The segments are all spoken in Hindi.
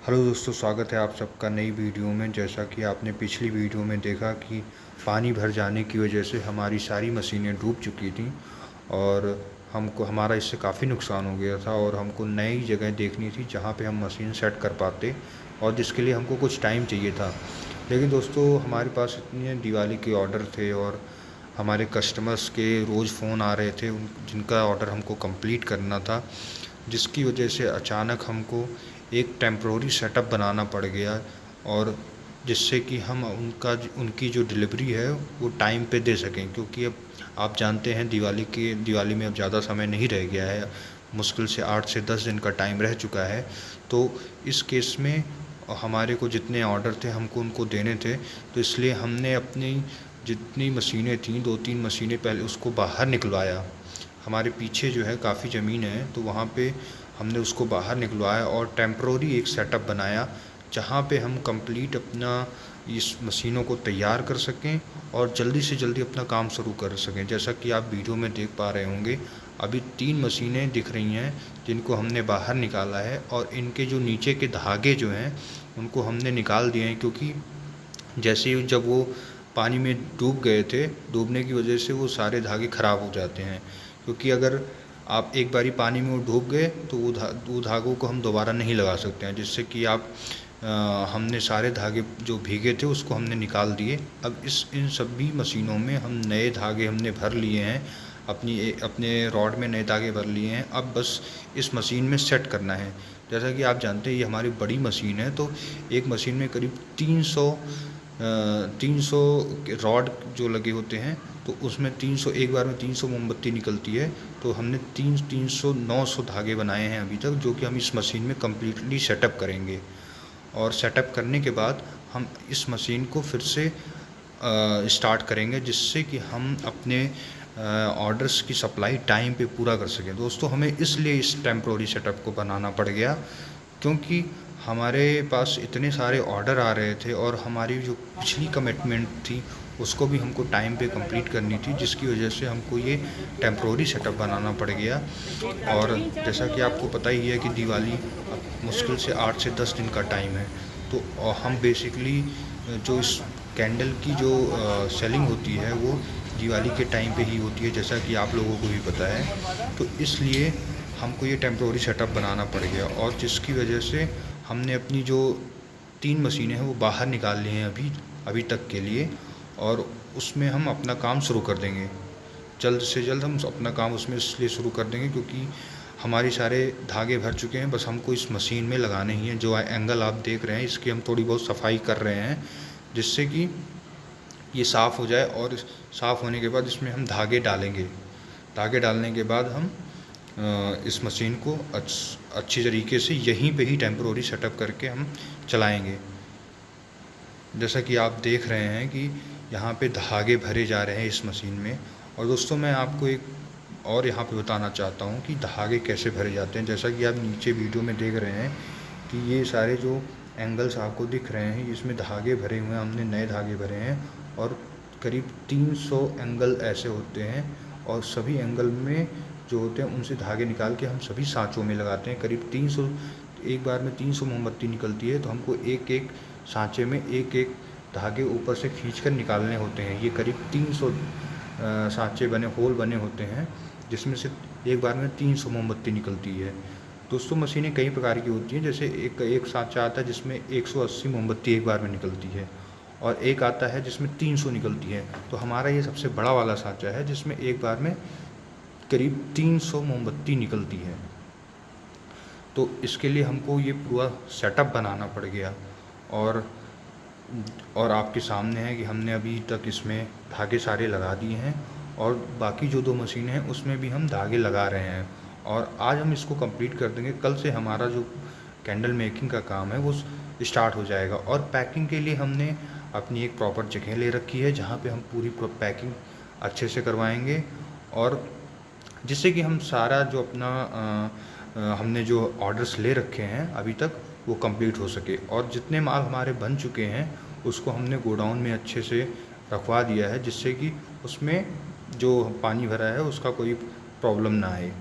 हेलो दोस्तों, स्वागत है आप सबका नई वीडियो में। जैसा कि आपने पिछली वीडियो में देखा कि पानी भर जाने की वजह से हमारी सारी मशीनें डूब चुकी थीं और हमारा इससे काफ़ी नुकसान हो गया था और हमको नई जगह देखनी थी जहां पे हम मशीन सेट कर पाते और जिसके लिए हमको कुछ टाइम चाहिए था। लेकिन दोस्तों, हमारे पास इतने दिवाली के ऑर्डर थे और हमारे कस्टमर्स के रोज़ फ़ोन आ रहे थे जिनका ऑर्डर हमको कंप्लीट करना था, जिसकी वजह से अचानक हमको एक टेम्प्रोरी सेटअप बनाना पड़ गया और जिससे कि हम उनकी जो डिलीवरी है वो टाइम पे दे सकें। क्योंकि अब आप जानते हैं दिवाली में अब ज़्यादा समय नहीं रह गया है, मुश्किल से 8 से 10 दिन का टाइम रह चुका है। तो इस केस में हमारे को जितने ऑर्डर थे हमको उनको देने थे, तो इसलिए हमने अपनी जितनी मशीनें थीं 2-3 मशीनें पहले उसको बाहर निकलवाया। हमारे पीछे जो है काफ़ी ज़मीन है, तो वहाँ पे हमने उसको बाहर निकलवाया और टेम्प्रोरी एक सेटअप बनाया जहाँ पे हम कंप्लीट अपना इस मशीनों को तैयार कर सकें और जल्दी से जल्दी अपना काम शुरू कर सकें। जैसा कि आप वीडियो में देख पा रहे होंगे, अभी 3 मशीनें दिख रही हैं जिनको हमने बाहर निकाला है और इनके जो नीचे के धागे जो हैं उनको हमने निकाल दिए हैं। क्योंकि जैसे ही जब वो पानी में डूब गए थे, डूबने की वजह से वो सारे धागे ख़राब हो जाते हैं। क्योंकि अगर आप एक बारी पानी में वो डूब गए तो वो धागों को हम दोबारा नहीं लगा सकते हैं, जिससे कि हमने सारे धागे जो भीगे थे उसको हमने निकाल दिए। अब इन सभी मशीनों में हम नए धागे हमने भर लिए हैं, अपने रॉड में नए धागे भर लिए हैं। अब बस इस मशीन में सेट करना है। जैसा कि आप जानते हैं ये हमारी बड़ी मशीन है, तो एक मशीन में करीब 300 रॉड जो लगे होते हैं, तो उसमें 300 एक बार में 300 मोमबत्ती निकलती है। तो हमने 900 धागे बनाए हैं अभी तक, जो कि हम इस मशीन में कम्प्लीटली सेटअप करेंगे। और सेटअप करने के बाद हम इस मशीन को फिर से स्टार्ट करेंगे, जिससे कि हम अपने ऑर्डर्स की सप्लाई टाइम पे पूरा कर सकें। दोस्तों, हमें इसलिए इस टेम्प्रोरी सेटअप को बनाना पड़ गया क्योंकि हमारे पास इतने सारे ऑर्डर आ रहे थे और हमारी जो पिछली कमिटमेंट थी उसको भी हमको टाइम पे कंप्लीट करनी थी, जिसकी वजह से हमको ये टेम्प्रोरी सेटअप बनाना पड़ गया। और जैसा कि आपको पता ही है कि दिवाली अब मुश्किल से 8 से 10 दिन का टाइम है, तो हम बेसिकली जो इस कैंडल की जो सेलिंग होती है वो दिवाली के टाइम पे ही होती है, जैसा कि आप लोगों को भी पता है। तो इसलिए हमको ये टेम्प्रोरी सेटअप बनाना पड़ गया और जिसकी वजह से हमने अपनी जो 3 मशीनें हैं वो बाहर निकाल ली हैं अभी तक के लिए, और उसमें हम अपना काम शुरू कर देंगे। जल्द से जल्द हम अपना काम उसमें इसलिए शुरू कर देंगे क्योंकि हमारे सारे धागे भर चुके हैं, बस हमको इस मशीन में लगाने ही हैं। जो एंगल आप देख रहे हैं इसकी हम थोड़ी बहुत सफाई कर रहे हैं, जिससे कि ये साफ़ हो जाए। और साफ़ होने के बाद इसमें हम धागे डालेंगे। धागे डालने के बाद हम इस मशीन को अच्छी तरीके से यहीं पे ही टेम्प्रोरी सेटअप करके हम चलाएँगे। जैसा कि आप देख रहे हैं कि यहाँ पे धागे भरे जा रहे हैं इस मशीन में। और दोस्तों, मैं आपको एक और यहाँ पे बताना चाहता हूँ कि धागे कैसे भरे जाते हैं। जैसा कि आप नीचे वीडियो में देख रहे हैं कि ये सारे जो एंगल्स आपको दिख रहे हैं इसमें धागे भरे हुए हैं, हमने नए धागे भरे हैं। और करीब 300 एंगल ऐसे होते हैं और सभी एंगल में जो होते हैं उनसे धागे निकाल के हम सभी सांचों में लगाते हैं। करीब 300 एक बार में 300 मोमबत्ती निकलती है, तो हमको एक एक सांचे में एक एक धागे ऊपर से खींचकर निकालने होते हैं। ये करीब 300 सांचे होल बने होते हैं, जिसमें से एक बार में 300 मोमबत्ती निकलती है। दोस्तों, मशीनें कई प्रकार की होती हैं। जैसे एक सांचा आता है जिसमें 180 मोमबत्ती एक बार में निकलती है, और एक आता है जिसमें 300 निकलती है। तो हमारा ये सबसे बड़ा वाला सांचा है जिसमें एक बार में करीब 300 मोमबत्ती निकलती है। तो इसके लिए हमको ये पूरा सेटअप बनाना पड़ गया। और आपके सामने है कि हमने अभी तक इसमें धागे सारे लगा दिए हैं और बाकी जो 2 मशीनें हैं उसमें भी हम धागे लगा रहे हैं। और आज हम इसको कंप्लीट कर देंगे। कल से हमारा जो कैंडल मेकिंग का काम है वो स्टार्ट हो जाएगा। और पैकिंग के लिए हमने अपनी एक प्रॉपर जगह ले रखी है जहाँ पे हम पूरी पैकिंग अच्छे से करवाएंगे, और जिससे कि हम सारा जो हमने जो ऑर्डर्स ले रखे हैं अभी तक वो कंप्लीट हो सके। और जितने माल हमारे बन चुके हैं उसको हमने गोडाउन में अच्छे से रखवा दिया है, जिससे कि उसमें जो पानी भरा है उसका कोई प्रॉब्लम ना आए।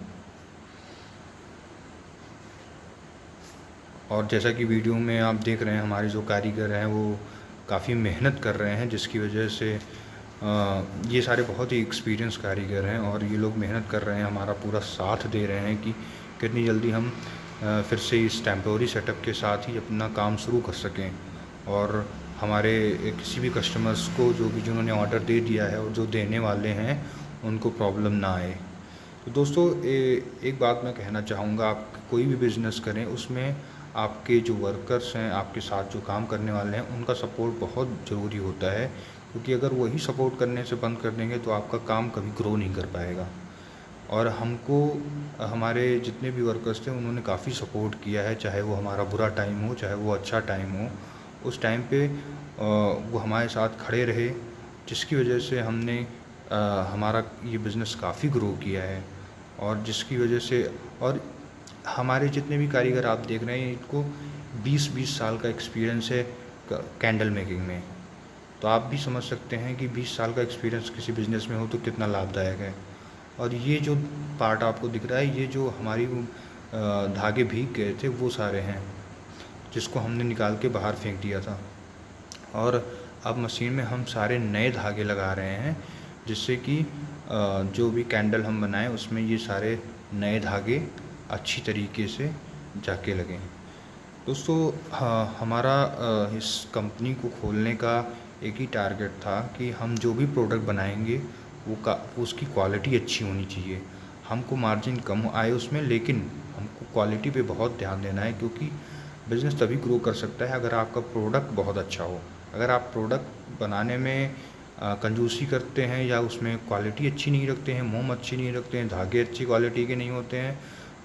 और जैसा कि वीडियो में आप देख रहे हैं, हमारे जो कारीगर हैं वो काफ़ी मेहनत कर रहे हैं, जिसकी वजह से ये सारे बहुत ही एक्सपीरियंस कारीगर हैं और ये लोग मेहनत कर रहे हैं, हमारा पूरा साथ दे रहे हैं कि कितनी जल्दी हम फिर से इस टेम्पोररी सेटअप के साथ ही अपना काम शुरू कर सकें और हमारे किसी भी कस्टमर्स को जो भी जिन्होंने ऑर्डर दे दिया है और जो देने वाले हैं उनको प्रॉब्लम ना आए। तो दोस्तों एक बात मैं कहना चाहूँगा, आप कोई भी बिज़नेस करें उसमें आपके जो वर्कर्स हैं, आपके साथ जो काम करने वाले हैं, उनका सपोर्ट बहुत ज़रूरी होता है, क्योंकि अगर वही सपोर्ट करने से बंद कर देंगे तो आपका काम कभी ग्रो नहीं कर पाएगा। और हमको हमारे जितने भी वर्कर्स थे उन्होंने काफ़ी सपोर्ट किया है, चाहे वो हमारा बुरा टाइम हो चाहे वो अच्छा टाइम हो, उस टाइम पे वो हमारे साथ खड़े रहे, जिसकी वजह से हमने हमारा ये बिज़नेस काफ़ी ग्रो किया है। और जिसकी वजह से और हमारे जितने भी कारीगर आप देख रहे हैं, इनको 20-20 साल का एक्सपीरियंस है कैंडल मेकिंग में। तो आप भी समझ सकते हैं कि 20 साल का एक्सपीरियंस किसी बिज़नेस में हो तो कितना लाभदायक है। और ये जो पार्ट आपको दिख रहा है, ये जो हमारी धागे भीग गए थे वो सारे हैं, जिसको हमने निकाल के बाहर फेंक दिया था। और अब मशीन में हम सारे नए धागे लगा रहे हैं, जिससे कि जो भी कैंडल हम बनाएं उसमें ये सारे नए धागे अच्छी तरीके से जाके लगें। दोस्तों हमारा इस कंपनी को खोलने का एक ही टारगेट था कि हम जो भी प्रोडक्ट बनाएंगे उसकी क्वालिटी अच्छी होनी चाहिए। हमको मार्जिन कम आए उसमें, लेकिन हमको क्वालिटी पे बहुत ध्यान देना है, क्योंकि बिज़नेस तभी ग्रो कर सकता है अगर आपका प्रोडक्ट बहुत अच्छा हो। अगर आप प्रोडक्ट बनाने में कंजूसी करते हैं या उसमें क्वालिटी अच्छी नहीं रखते हैं, मोम अच्छी नहीं रखते हैं, धागे अच्छी क्वालिटी के नहीं होते हैं,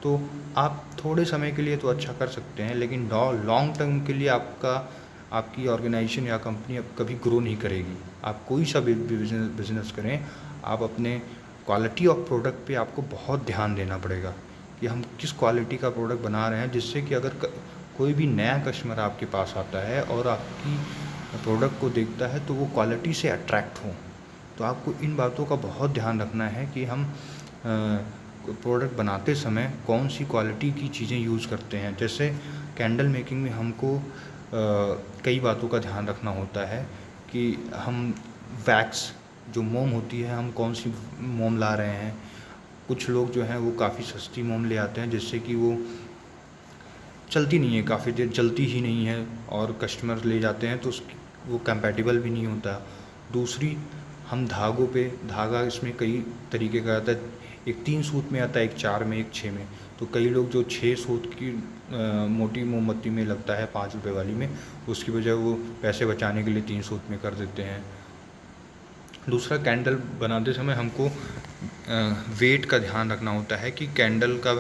तो आप थोड़े समय के लिए तो अच्छा कर सकते हैं, लेकिन लॉन्ग टर्म के लिए आपकी ऑर्गेनाइजेशन या कंपनी अब कभी ग्रो नहीं करेगी। आप कोई सा भी बिज़नेस करें, आप अपने क्वालिटी ऑफ प्रोडक्ट पे आपको बहुत ध्यान देना पड़ेगा कि हम किस क्वालिटी का प्रोडक्ट बना रहे हैं, जिससे कि अगर कोई भी नया कस्टमर आपके पास आता है और आपकी प्रोडक्ट को देखता है तो वो क्वालिटी से अट्रैक्ट हो। तो आपको इन बातों का बहुत ध्यान रखना है कि हम प्रोडक्ट बनाते समय कौन सी क्वालिटी की चीज़ें यूज़ करते हैं। जैसे कैंडल मेकिंग में हमको कई बातों का ध्यान रखना होता है कि हम वैक्स जो मोम होती है, हम कौन सी मोम ला रहे हैं। कुछ लोग जो हैं वो काफ़ी सस्ती मोम ले आते हैं, जिससे कि वो चलती नहीं है, काफ़ी देर चलती ही नहीं है, और कस्टमर ले जाते हैं तो वो कंपैटिबल भी नहीं होता। दूसरी, हम धागों पे धागा इसमें कई तरीके का आता है, एक 3 सूत में आता है, एक 4 में, एक 6 में। तो कई लोग जो 6 सूत की मोटी मोमबत्ती में लगता है 5 रुपये वाली में, उसकी बजाय वो पैसे बचाने के लिए 3 सूत में कर देते हैं। दूसरा, कैंडल बनाते समय हमको वेट का ध्यान रखना होता है कि कैंडल का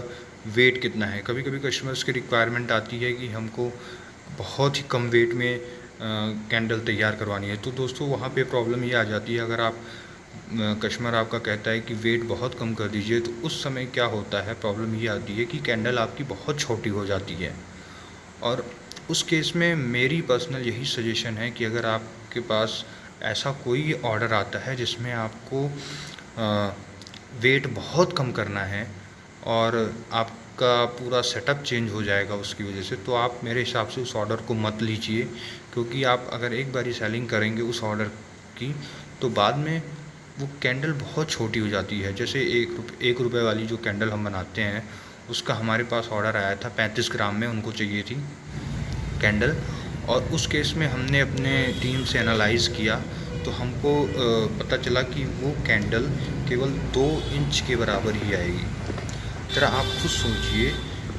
वेट कितना है। कभी कभी कस्टमर्स की रिक्वायरमेंट आती है कि हमको बहुत ही कम वेट में कैंडल तैयार करवानी है, तो दोस्तों वहाँ पे प्रॉब्लम ये आ जाती है। अगर आप कस्टमर आपका कहता है कि वेट बहुत कम कर दीजिए, तो उस समय क्या होता है, प्रॉब्लम ये आती है कि कैंडल आपकी बहुत छोटी हो जाती है। और उस केस में मेरी पर्सनल यही सजेशन है कि अगर आपके पास ऐसा कोई ऑर्डर आता है जिसमें आपको वेट बहुत कम करना है और आपका पूरा सेटअप चेंज हो जाएगा उसकी वजह से, तो आप मेरे हिसाब से उस ऑर्डर को मत लीजिए। क्योंकि आप अगर एक बारी सेलिंग करेंगे उस ऑर्डर की, तो बाद में वो कैंडल बहुत छोटी हो जाती है। जैसे 1 रुपये वाली जो कैंडल हम बनाते हैं, उसका हमारे पास ऑर्डर आया था 35 ग्राम में उनको चाहिए थी कैंडल, और उस केस में हमने अपने टीम से एनालाइज़ किया तो हमको पता चला कि वो कैंडल केवल 2 इंच के बराबर ही आएगी। ज़रा आप खुद सोचिए,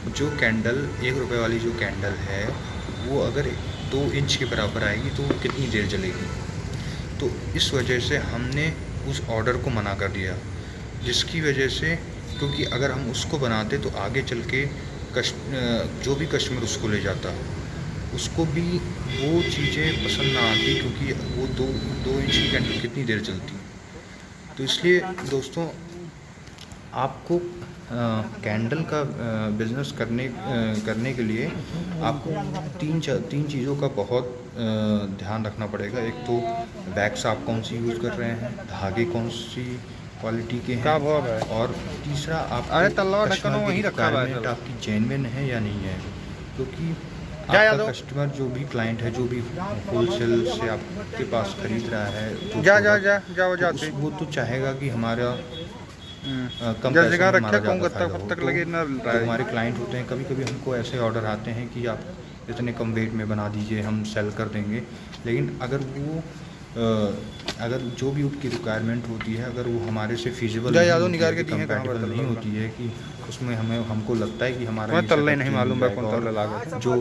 जो कैंडल 1 रुपये वाली जो कैंडल है वो अगर 2 इंच के बराबर आएगी तो वो कितनी देर जलेगी। तो इस वजह से हमने उस ऑर्डर को मना कर दिया, जिसकी वजह से, क्योंकि अगर हम उसको बनाते तो आगे चल के जो भी कस्टमर उसको ले जाता उसको भी वो चीज़ें पसंद ना आती, क्योंकि वो 2 इंच की कैंडल कितनी देर चलती। तो इसलिए दोस्तों, आपको कैंडल का बिज़नेस करने के लिए आपको तीन चीज़ों का बहुत ध्यान रखना पड़ेगा। एक तो वैक्स आप कौन सी यूज़ कर रहे हैं, धागे कौन सी क्वालिटी के हैं, और तीसरा आपकी रिक्वायरमेंट आपकी जेन्युइन है या नहीं है। क्योंकि आपका कस्टमर जो भी क्लाइंट है, जो भी होलसेल से आपके पास खरीद रहा है तो वो तो चाहेगा कि हमारा कम पैसे में हमारा ज़्यादा फायदा हो। तो हमारे क्लाइंट होते हैं, कभी कभी हमको ऐसे ऑर्डर आते हैं कि आप इतने कम वेट में बना दीजिए, हम सेल कर देंगे। लेकिन अगर जो भी उनकी रिक्वायरमेंट होती है, अगर वो हमारे से फीजिबल कंपैटिबल नहीं होती है, कि उसमें हमको लगता है कि हमारा नहीं मालूम जो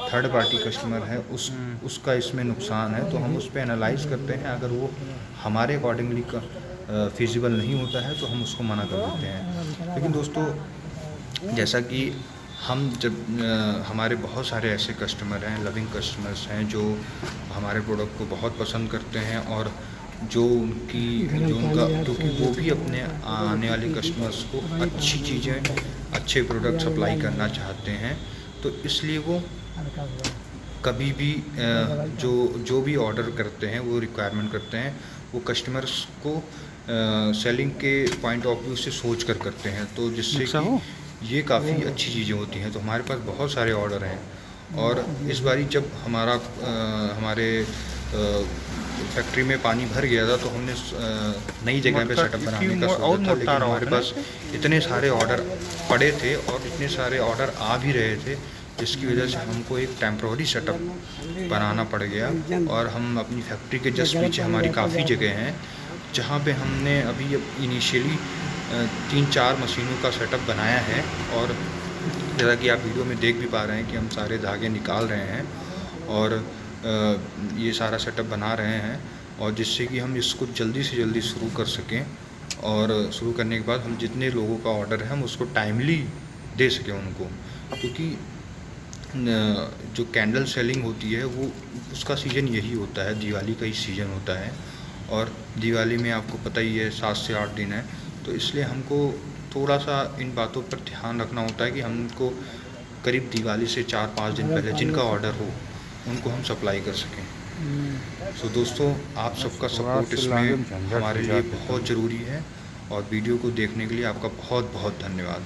थर्ड पार्टी कस्टमर है उसका इसमें नुकसान है, तो हम उस पर एनालाइज करते हैं। अगर वो हमारे अकॉर्डिंगली फीजिबल नहीं होता है तो हम उसको मना कर देते हैं। लेकिन दोस्तों, जैसा कि हमारे बहुत सारे ऐसे कस्टमर हैं, लविंग कस्टमर्स हैं, जो हमारे प्रोडक्ट को बहुत पसंद करते हैं और क्योंकि वो भी अपने आने वाले कस्टमर्स को अच्छी चीज़ें, अच्छे प्रोडक्ट सप्लाई करना चाहते हैं। तो इसलिए वो कभी भी जो भी ऑर्डर करते हैं, वो रिक्वायरमेंट करते हैं, वो कस्टमर्स को सेलिंग के पॉइंट ऑफ व्यू से सोच कर करते हैं। तो जिससे कि ये काफ़ी अच्छी चीज़ें होती हैं। तो हमारे पास बहुत सारे ऑर्डर हैं, और इस बारी जब हमारे फैक्ट्री में पानी भर गया था, तो हमने नई जगह पे सेटअप बनाने का सोचा था। लेकिन हमारे पास इतने सारे ऑर्डर पड़े थे और इतने सारे ऑर्डर आ भी रहे थे, जिसकी वजह से हमको एक टेम्प्रोरी सेटअप बनाना पड़ गया। और हम अपनी फैक्ट्री के जस्ट पीछे हमारी काफ़ी जगह हैं, जहाँ पे हमने अभी इनिशियली 3-4 मशीनों का सेटअप बनाया है। और जैसा कि आप वीडियो में देख भी पा रहे हैं कि हम सारे धागे निकाल रहे हैं और ये सारा सेटअप बना रहे हैं, और जिससे कि हम इसको जल्दी से जल्दी शुरू कर सकें। और शुरू करने के बाद हम जितने लोगों का ऑर्डर है, हम उसको टाइमली दे सकें उनको। क्योंकि जो कैंडल सेलिंग होती है, वो उसका सीज़न यही होता है, दिवाली का ही सीज़न होता है। और दिवाली में आपको पता ही है 7 से 8 दिन है, तो इसलिए हमको थोड़ा सा इन बातों पर ध्यान रखना होता है कि हमको करीब दिवाली से 4-5 दिन पहले जिनका ऑर्डर हो, उनको हम सप्लाई कर सकें। सो दोस्तों, आप सबका सपोर्ट इसमें हमारे लिए बहुत ज़रूरी है, और वीडियो को देखने के लिए आपका बहुत बहुत धन्यवाद।